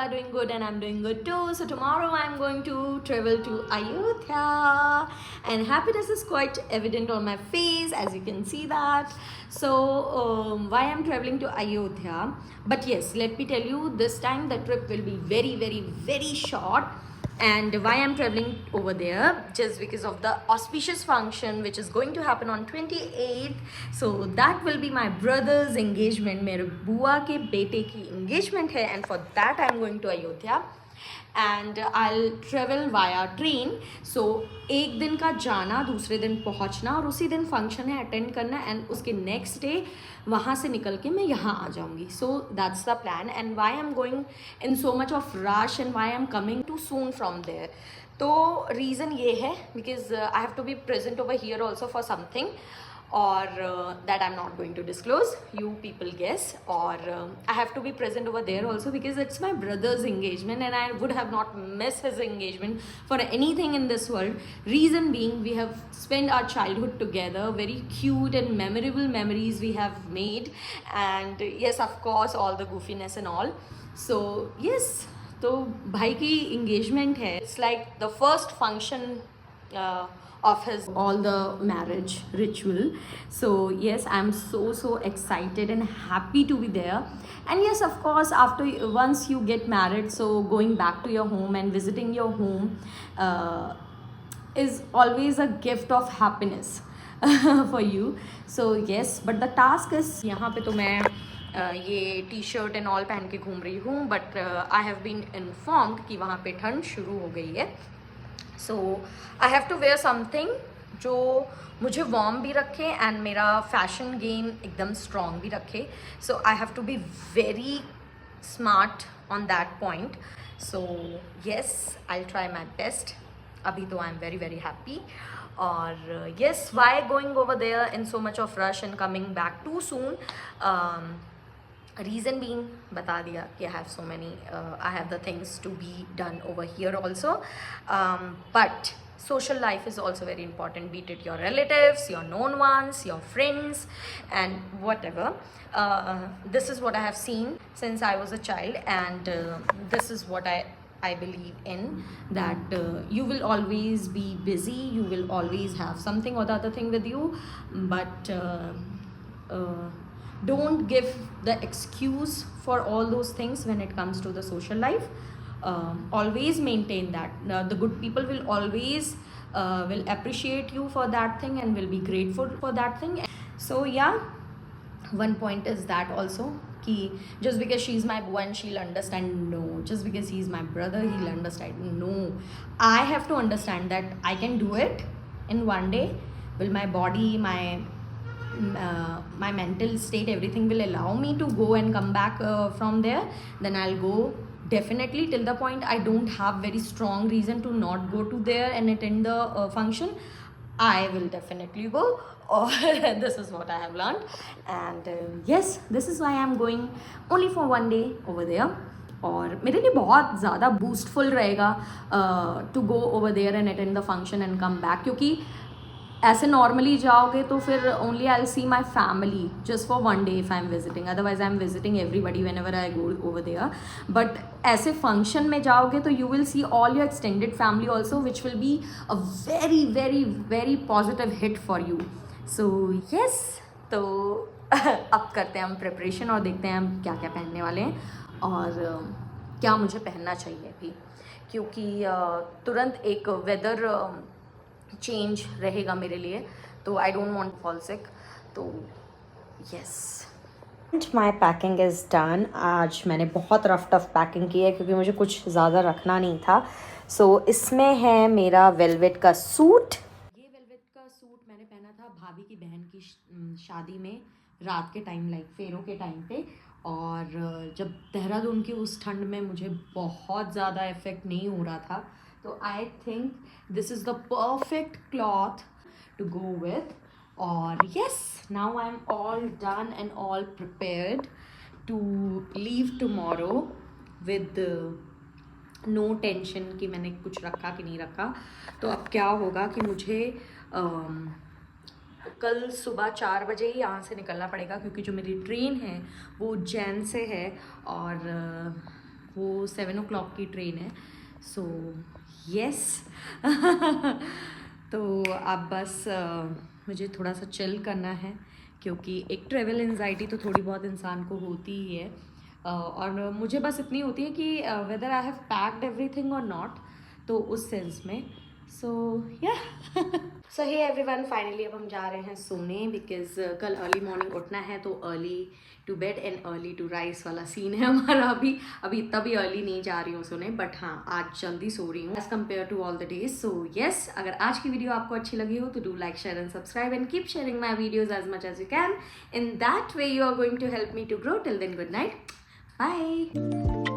are doing good and I'm doing good too. So tomorrow I'm going to travel to Ayodhya and happiness is quite evident on my face, as you can see that. So why I'm traveling to Ayodhya? But yes, let me tell you, this time the trip will be very short. And why I'm traveling over there, just because of the auspicious function which is going to happen on 28th. So that will be my brother's engagement. मेरे बुआ के बेटे की engagement है, and for that I'm going to Ayodhya and I'll travel via train. So एक दिन का जाना, दूसरे दिन पहुंचना और उसी दिन फंक्शन है अटेंड करना एंड उसके नेक्स्ट डे वहाँ से निकल के मैं यहाँ आ जाऊँगी. So that's the plan and why I am going in so much of rush and why I am coming too soon from there. तो रीज़न ये है because I have to be present over here also for something or that I'm not going to disclose, you people guess, or I have to be present over there also because it's my brother's engagement and I would have not missed his engagement for anything in this world. Reason being, we have spent our childhood together, very cute and memorable memories we have made, and yes, of course, all the goofiness and all. So yes, तो भाई की engagement है. It's like the first function of his all the marriage ritual. So yes, I'm so excited and happy to be there. And yes, of course, after once you get married, so going back to your home and visiting your home is always a gift of happiness for you. So yes, but the task is, यहाँ पे तो मैं ये T shirt and all पहन के घूम रही हूँ, but I have been informed कि वहाँ पे ठंड शुरू हो गई है. So I have to wear something जो मुझे वार्म भी रखे एंड मेरा फैशन गेम एकदम स्ट्रॉन्ग भी रखे. So I have to be very smart on that point. So yes, I try my best. अभी तो आई एम वेरी हैप्पी. और yes, why going over there in so much of rush and coming back too soon? Reason being, बता दिया कि I have so many, I have the things to be done over here also, but social life is also very important, be it your relatives, your known ones, your friends and whatever. This is what I have seen since I was a child, and this is what I believe in, that you will always be busy, you will always have something or the other thing with you, but don't give the excuse for all those things when it comes to the social life. Always maintain that the good people will always will appreciate you for that thing and will be grateful for that thing. So yeah, one point is that also, कि just because she's my boo and she'll understand, no. Just because he's my brother he'll understand, no. I have to understand that I can do it in one day. Will my body, my mental state, everything will allow me to go and come back from there, then I'll go definitely. Till the point I don't have very strong reason to not go to there and attend the function, I will definitely go. Or this is what I have learned, and yes, this is why I'm going only for one day over there. और मेरे लिए बहुत ज़्यादा बूस्टफुल रहेगा to go over there and attend the function and come back. क्योंकि ऐसे normally जाओगे तो फिर only I will see my family just for one day if I am visiting, otherwise I am visiting everybody whenever I go over there. But ऐसे function में जाओगे तो you will see all your extended family also, which will be a very positive hit for you. So yes, तो अब करते हैं हम preparation और देखते हैं हम क्या क्या पहनने वाले हैं और क्या मुझे पहनना चाहिए भी, क्योंकि तुरंत एक वेदर चेंज रहेगा मेरे लिए, तो I don't want fall sick. तो yes, my packing is done. आज मैंने बहुत टफ पैकिंग की है क्योंकि मुझे कुछ ज़्यादा रखना नहीं था. सो इसमें है मेरा वेलवेट का सूट. ये वेलवेट का सूट मैंने पहना था भाभी की बहन की शादी में रात के टाइम, लाइक फेरों के टाइम पे. और जब देहरादून की उस ठंड में मुझे बहुत ज़्यादा इफेक्ट नहीं हो रहा था, तो I think this is the perfect cloth to go with. और yes, now I'm all done and all prepared to leave tomorrow with no tension कि मैंने कुछ रखा कि नहीं रखा. तो अब क्या होगा कि मुझे कल सुबह 4 बजे ही यहाँ से निकलना पड़ेगा, क्योंकि जो मेरी ट्रेन है वो उज्जैन से है और वो 7 o'clock की ट्रेन है. सो यस तो अब बस मुझे थोड़ा सा चिल करना है, क्योंकि एक ट्रैवल एंजाइटी तो थोड़ी बहुत इंसान को होती ही है. और मुझे बस इतनी होती है कि whether I have packed everything और नॉट, तो उस सेंस में. सो या सो हे एवरीवन, फाइनली अब हम जा रहे हैं सोने, बिकॉज कल अर्ली मॉर्निंग उठना है, तो early to bed and early to rise वाला सीन है हमारा. अभी इतना भी अर्ली नहीं जा रही हूँ सोने, बट हाँ आज जल्दी सो रही हूँ as compare to all the days. So yes, अगर आज की वीडियो आपको अच्छी लगी हो तो do like, share and subscribe and keep sharing my videos as much as you can. In that way you are going to help me to grow. Till then, good night, bye.